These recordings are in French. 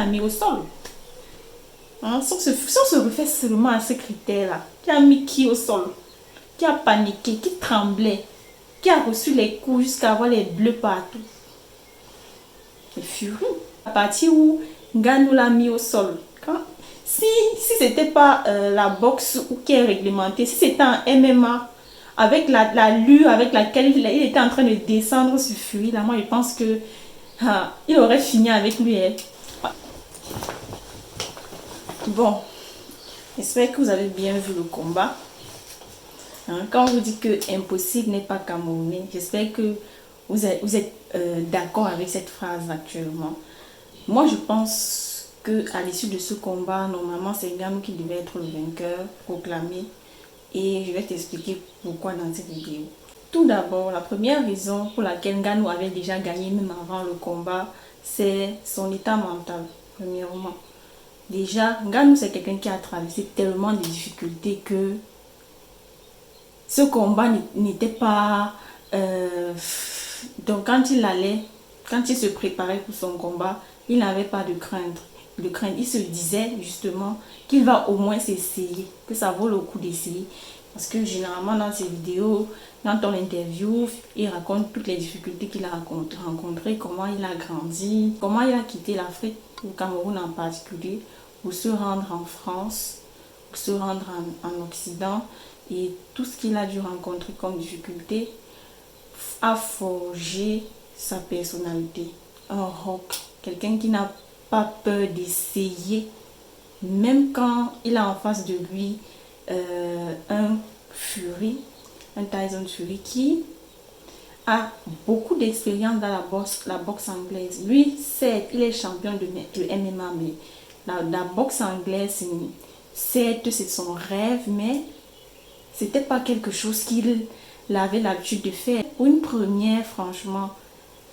l'a mis au sol. Hein, si on se refait seulement à ce critère-là, qui a mis qui au sol, qui a paniqué, qui tremblait, qui a reçu les coups jusqu'à avoir les bleus partout. C'est Fury. À partir où Ngannou l'a mis au sol, si c'était pas la boxe qui est réglementée, si c'était un MMA, avec la lure avec laquelle il était en train de descendre sur Fury, là, moi je pense que il aurait fini avec lui. Hein. Bon, j'espère que vous avez bien vu le combat. Hein, quand on vous dit que impossible n'est pas Camerounais, j'espère que vous êtes d'accord avec cette phrase actuellement. Moi, je pense qu'à l'issue de ce combat, normalement, c'est Ngannou qui devait être le vainqueur proclamé. Et je vais t'expliquer pourquoi dans cette vidéo. Tout d'abord, la première raison pour laquelle Ngannou avait déjà gagné même avant le combat, c'est son état mental, premièrement. Déjà, Ngannou, c'est quelqu'un qui a traversé tellement de difficultés que ce combat n'était pas... Donc, quand il se préparait pour son combat, il n'avait pas de crainte. Il se disait justement qu'il va au moins s'essayer, que ça vaut le coup d'essayer. Parce que généralement, dans ses vidéos, quand on l'interviewe, il raconte toutes les difficultés qu'il a rencontrées, comment il a grandi, comment il a quitté l'Afrique, le Cameroun en particulier, pour se rendre en France, pour se rendre en Occident. Et tout ce qu'il a dû rencontrer comme difficulté a forgé sa personnalité. Un rock, quelqu'un qui n'a pas peur d'essayer, même quand il a en face de lui un Fury, un Tyson Fury qui a beaucoup d'expérience dans la boxe anglaise. Lui, certes, il est champion de MMA, mais la boxe anglaise, certes, c'est son rêve, mais c'était pas quelque chose qu'il avait l'habitude de faire. Pour une première, franchement,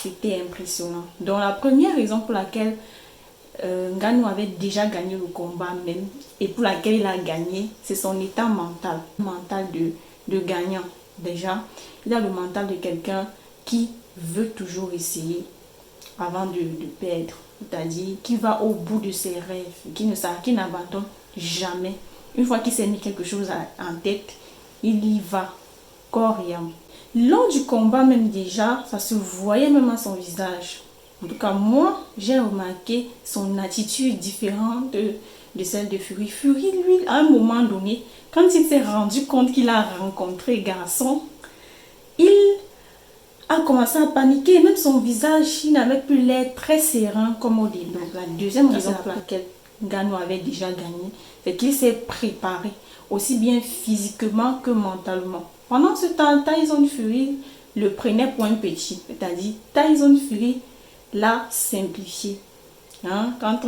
c'était impressionnant. Donc la première raison pour laquelle Ngannou avait déjà gagné le combat même et pour laquelle il a gagné, c'est son état mental. Mental de gagnant. Déjà, il a le mental de quelqu'un qui veut toujours essayer avant de perdre. C'est-à-dire qui va au bout de ses rêves, qui n'abandonne jamais. Une fois qu'il s'est mis quelque chose en tête, il y va, corps et âme. Lors du combat même déjà, ça se voyait même à son visage. En tout cas, moi, j'ai remarqué son attitude différente de celle de Fury. Fury, lui, à un moment donné, quand il s'est rendu compte qu'il a rencontré Garçon, il a commencé à paniquer. Même son visage, il n'avait plus l'air très serein comme au début. Donc, la deuxième raison pour laquelle Ngannou avait déjà gagné, c'est qu'il s'est préparé, aussi bien physiquement que mentalement. Pendant ce temps, Tyson Fury le prenait pour un petit. C'est-à-dire, Tyson Fury l'a simplifié. Hein? Quand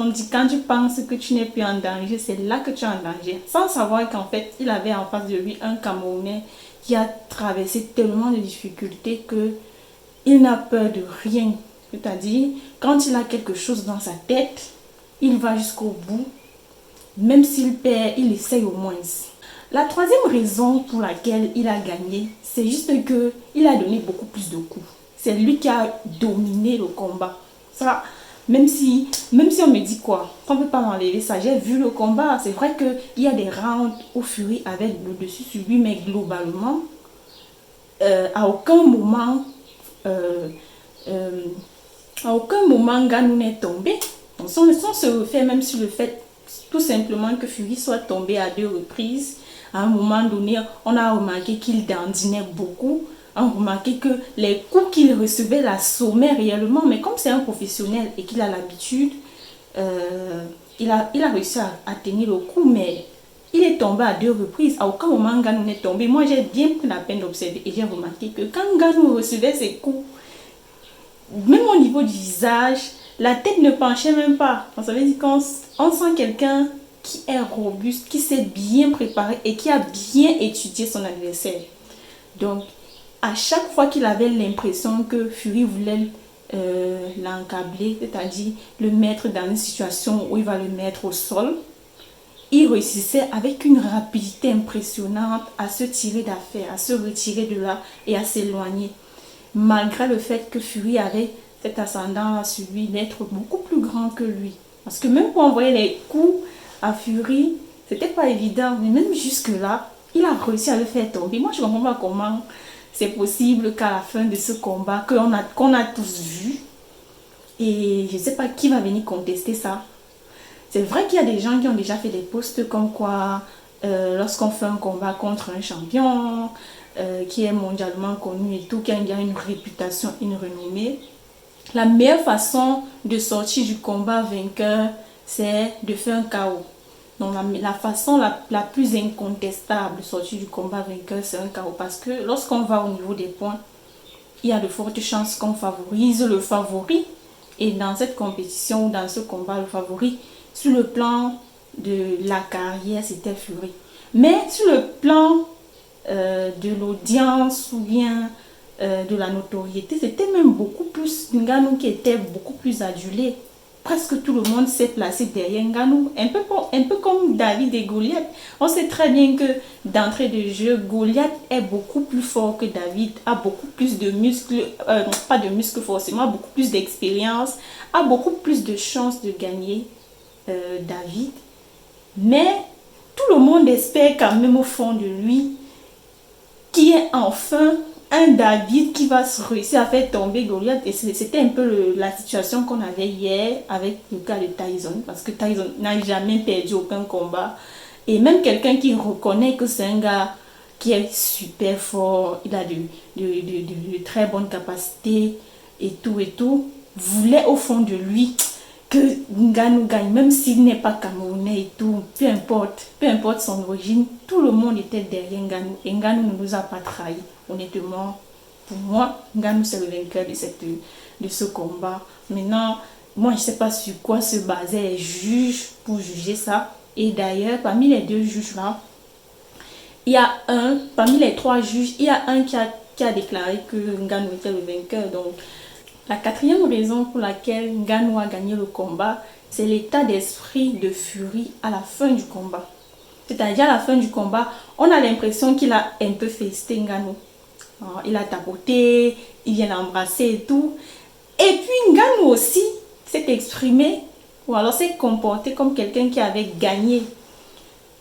tu penses que tu n'es plus en danger, c'est là que tu es en danger. Sans savoir qu'en fait, il avait en face de lui un Camerounais qui a traversé tellement de difficultés que il n'a peur de rien. C'est-à-dire, quand il a quelque chose dans sa tête, il va jusqu'au bout. Même s'il perd, il essaye au moins. La troisième raison pour laquelle il a gagné, c'est juste qu'il a donné beaucoup plus de coups. C'est lui qui a dominé le combat. Ça, même si on me dit quoi, on ne peut pas m'enlever ça. J'ai vu le combat. C'est vrai qu'il y a des rounds où Fury avait le dessus sur lui, mais globalement, à aucun moment, Ngannou n'est tombé. Donc, si on se refait même sur le fait tout simplement que Fury soit tombé à 2 reprises, à un moment donné, on a remarqué qu'il dandinait beaucoup. On a remarqué que les coups qu'il recevait l'assommaient réellement. Mais comme c'est un professionnel et qu'il a l'habitude, il a réussi à tenir le coup. Mais il est tombé à 2 reprises. À aucun moment, Ngannou n'est tombé. Moi, j'ai bien pris la peine d'observer. Et j'ai remarqué que quand Ngannou recevait ses coups, même au niveau du visage, la tête ne penchait même pas. Ça veut dire qu'on sent quelqu'un qui est robuste, qui s'est bien préparé et qui a bien étudié son adversaire. Donc, à chaque fois qu'il avait l'impression que Fury voulait l'encabler, c'est-à-dire le mettre dans une situation où il va le mettre au sol, il réussissait avec une rapidité impressionnante à se tirer d'affaire, à se retirer de là et à s'éloigner. Malgré le fait que Fury avait cet ascendant sur lui d'être beaucoup plus grand que lui. Parce que même pour envoyer les coups à Fury, c'était pas évident. Mais même jusque-là, il a réussi à le faire tomber. Moi, je ne comprends pas comment c'est possible qu'à la fin de ce combat, qu'on a tous vu, et je ne sais pas qui va venir contester ça. C'est vrai qu'il y a des gens qui ont déjà fait des posts comme quoi, lorsqu'on fait un combat contre un champion, qui est mondialement connu et tout, qui a une réputation, une renommée, la meilleure façon de sortir du combat vainqueur, c'est de faire un KO. Donc la façon la plus incontestable de sortir du combat vainqueur, c'est un KO. Parce que lorsqu'on va au niveau des points, il y a de fortes chances qu'on favorise le favori. Et dans cette compétition ou dans ce combat, le favori, sur le plan de la carrière, c'était Fury. Mais sur le plan de l'audience ou bien de la notoriété, c'était même beaucoup plus Ngannou qui était beaucoup plus adulé. Presque tout le monde s'est placé derrière Ngannou, un peu comme David et Goliath. On sait très bien que d'entrée de jeu, Goliath est beaucoup plus fort que David, a beaucoup plus de muscles, pas de muscles forcément, a beaucoup plus d'expérience, a beaucoup plus de chances de gagner David. Mais tout le monde espère quand même au fond de lui qu'il y ait enfin un David qui va se réussir à faire tomber Goliath. Et c'était un peu la situation qu'on avait hier avec le cas de Tyson, parce que Tyson n'a jamais perdu aucun combat. Et même quelqu'un qui reconnaît que c'est un gars qui est super fort, il a de très bonnes capacités et tout, voulait au fond de lui que Ngannou gagne, même s'il n'est pas camerounais et tout, peu importe son origine, tout le monde était derrière Ngannou. Et Ngannou ne nous a pas trahis. Honnêtement, pour moi, Ngannou c'est le vainqueur de ce combat. Maintenant, moi je ne sais pas sur quoi se basaient les juges pour juger ça. Et d'ailleurs, parmi les deux juges là, il y a parmi les trois juges, il y a un qui a déclaré que Ngannou était le vainqueur. Donc, la quatrième raison pour laquelle Ngannou a gagné le combat, c'est l'état d'esprit de Fury à la fin du combat. C'est-à-dire à la fin du combat, on a l'impression qu'il a un peu festé Ngannou. Il a tapoté, il vient l'embrasser et tout. Et puis Ngannou aussi s'est exprimé ou alors s'est comporté comme quelqu'un qui avait gagné.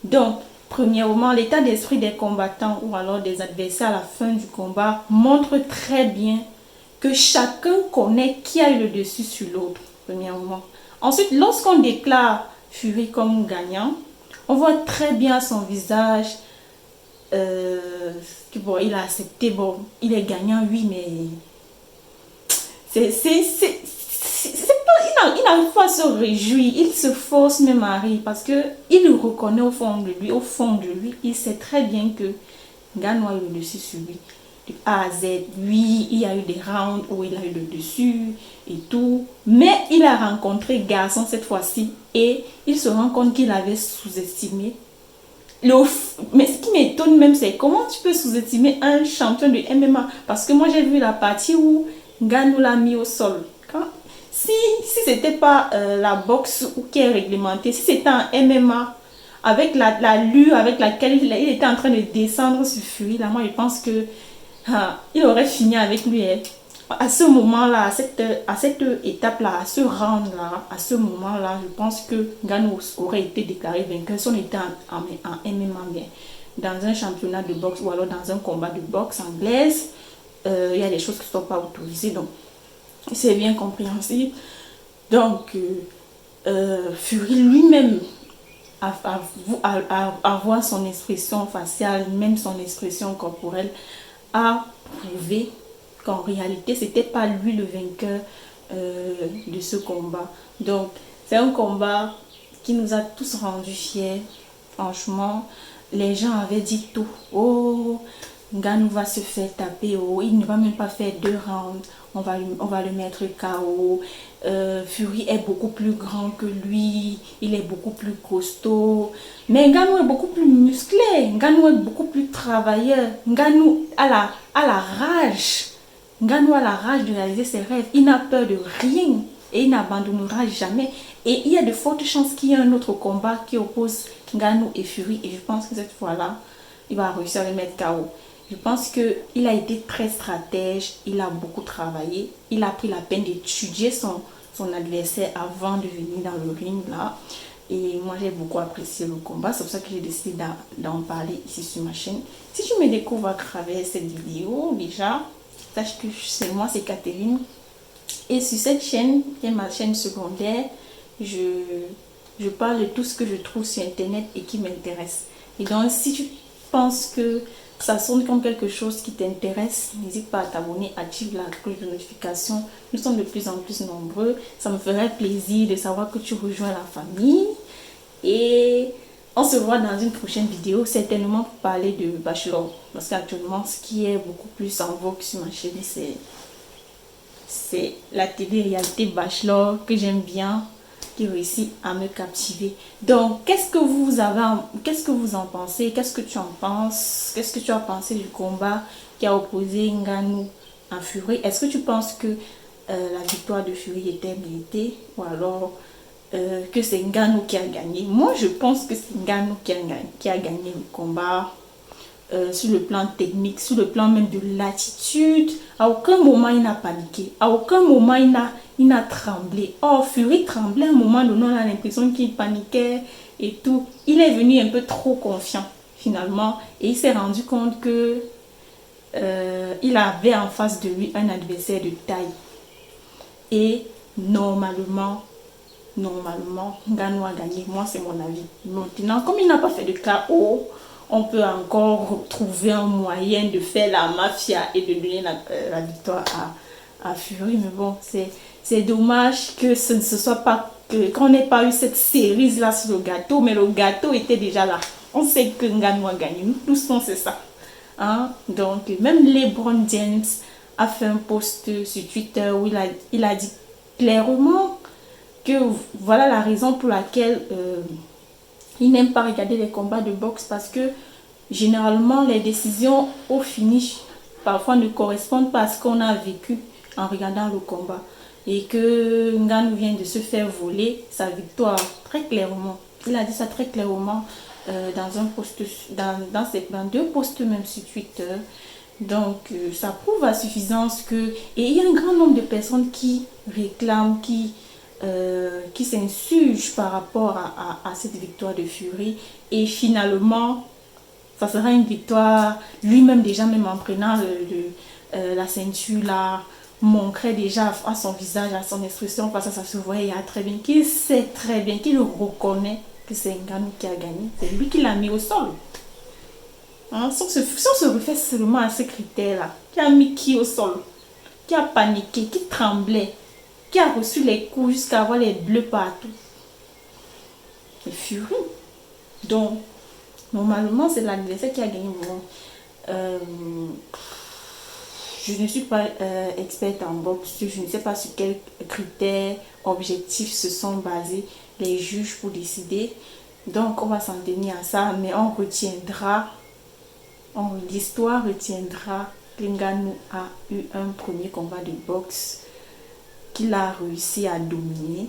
Donc, premièrement, l'état d'esprit des combattants ou alors des adversaires à la fin du combat montre très bien que chacun connaît qui a eu le dessus sur l'autre, premièrement. Ensuite, lorsqu'on déclare Fury comme gagnant, on voit très bien son visage que bon, il a accepté, bon, il est gagnant, oui, mais il n'arrive pas à se réjouir, il se force même à rire parce qu'il reconnaît au fond de lui, il sait très bien que Ngannou a eu le dessus sur lui. De A à Z, oui, il y a eu des rounds où il a eu le dessus et tout, mais il a rencontré Garçon cette fois-ci et il se rend compte qu'il avait sous-estimé. Mais ce qui m'étonne même, c'est comment tu peux sous-estimer un champion de MMA, parce que moi j'ai vu la partie où Ngannou l'a mis au sol. Si c'était pas la boxe qui est réglementée, si c'était un MMA, avec la lure avec laquelle il était en train de descendre sur Fury, là, moi je pense que il aurait fini avec lui. À ce moment-là, à cette étape-là, à ce round-là, à ce moment-là, je pense que Ngannou aurait été déclaré vainqueur si on était en MMA. Bien. Dans un championnat de boxe ou alors dans un combat de boxe anglaise, il y a des choses qui ne sont pas autorisées. Donc, c'est bien compréhensible. Donc, Fury lui-même, à voir son expression faciale, même son expression corporelle, a prouvé qu'en réalité, c'était pas lui le vainqueur de ce combat. Donc, c'est un combat qui nous a tous rendus fiers. Franchement, les gens avaient dit tout. Oh, Ngannou va se faire taper. Oh, il ne va même pas faire 2 rounds. On va le mettre KO. Fury est beaucoup plus grand que lui. Il est beaucoup plus costaud. Mais Ngannou est beaucoup plus musclé. Ngannou est beaucoup plus travailleur. Ngannou a la rage. Ngannou a la rage de réaliser ses rêves. Il n'a peur de rien. Et il n'abandonnera jamais. Et il y a de fortes chances qu'il y ait un autre combat qui oppose Ngannou et Fury. Et je pense que cette fois-là, il va réussir à le mettre KO. Je pense qu'il a été très stratège, il a beaucoup travaillé, il a pris la peine d'étudier son adversaire avant de venir dans le ring là. Et moi j'ai beaucoup apprécié le combat, c'est pour ça que j'ai décidé d'en parler ici sur ma chaîne. Si tu me découvres à travers cette vidéo, déjà, sache que c'est moi, c'est Catherine. Et sur cette chaîne, qui est ma chaîne secondaire, je parle de tout ce que je trouve sur internet et qui m'intéresse. Et donc si tu penses que ça sonne comme quelque chose qui t'intéresse, n'hésite pas à t'abonner, active la cloche de notification. Nous sommes de plus en plus nombreux. Ça me ferait plaisir de savoir que tu rejoins la famille. Et on se voit dans une prochaine vidéo, certainement pour parler de Bachelor. Parce qu'actuellement, ce qui est beaucoup plus en vogue sur ma chaîne, c'est la télé-réalité Bachelor que j'aime bien, qui réussit à me captiver. Donc, qu'est-ce que vous en pensez? Qu'est-ce que tu en penses? Qu'est-ce que tu as pensé du combat qui a opposé Ngannou à Fury? Est-ce que tu penses que la victoire de Fury était méritée ou alors que c'est Ngannou qui a gagné? Moi, je pense que c'est Ngannou qui a gagné le combat. Sur le plan technique, sur le plan même de l'attitude. À aucun moment il n'a paniqué, à aucun moment il n'a tremblé. Oh, Fury tremblait à un moment donné, on a l'impression qu'il paniquait et tout. Il est venu un peu trop confiant finalement et il s'est rendu compte que il avait en face de lui un adversaire de taille. Et normalement, Ngannou a gagné. Moi, c'est mon avis. Maintenant, comme il n'a pas fait de KO, on peut encore trouver un moyen de faire la mafia et de donner la victoire à Fury. Mais bon, c'est dommage que ce ne soit pas, qu'on n'ait pas eu cette cerise là sur le gâteau. Mais le gâteau était déjà là. On sait que Ngannou a gagné. Nous tous, on sait ça. Hein? Donc, même LeBron James a fait un post sur Twitter où il a dit clairement que voilà la raison pour laquelle il n'aime pas regarder les combats de boxe, parce que généralement les décisions au finish parfois ne correspondent pas à ce qu'on a vécu en regardant le combat, et que Ngannou vient de se faire voler sa victoire très clairement. Il a dit ça très clairement dans un post, dans deux posts même sur Twitter. Donc ça prouve à suffisance que, et il y a un grand nombre de personnes qui réclament, qui s'insurgent par rapport à cette victoire de Fury. Et finalement, ça sera une victoire. Lui-même déjà, même en prenant la ceinture là, montrait déjà à son visage, à son expression, parce que ça se voyait très bien, qu'il sait très bien, qu'il reconnaît que c'est Ngannou qui a gagné. C'est lui qui l'a mis au sol. Hein, si on se refait seulement à ce critère-là, qui a mis qui au sol, qui a paniqué, qui tremblait, qui a reçu les coups jusqu'à avoir les bleus partout. C'est Fury. Donc, normalement, c'est l'adversaire qui a gagné. Je ne suis pas experte en boxe, je ne sais pas sur quels critères objectifs se sont basés les juges pour décider. Donc, on va s'en tenir à ça, mais on retiendra, l'histoire retiendra que Ngannou a eu un premier combat de boxe qu'il a réussi à dominer,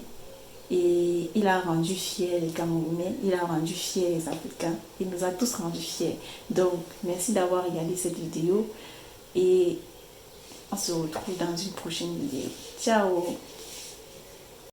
et il a rendu fiers les Camerounais, il a rendu fiers les Africains, il nous a tous rendus fiers. Donc merci d'avoir regardé cette vidéo et on se retrouve dans une prochaine vidéo. Ciao.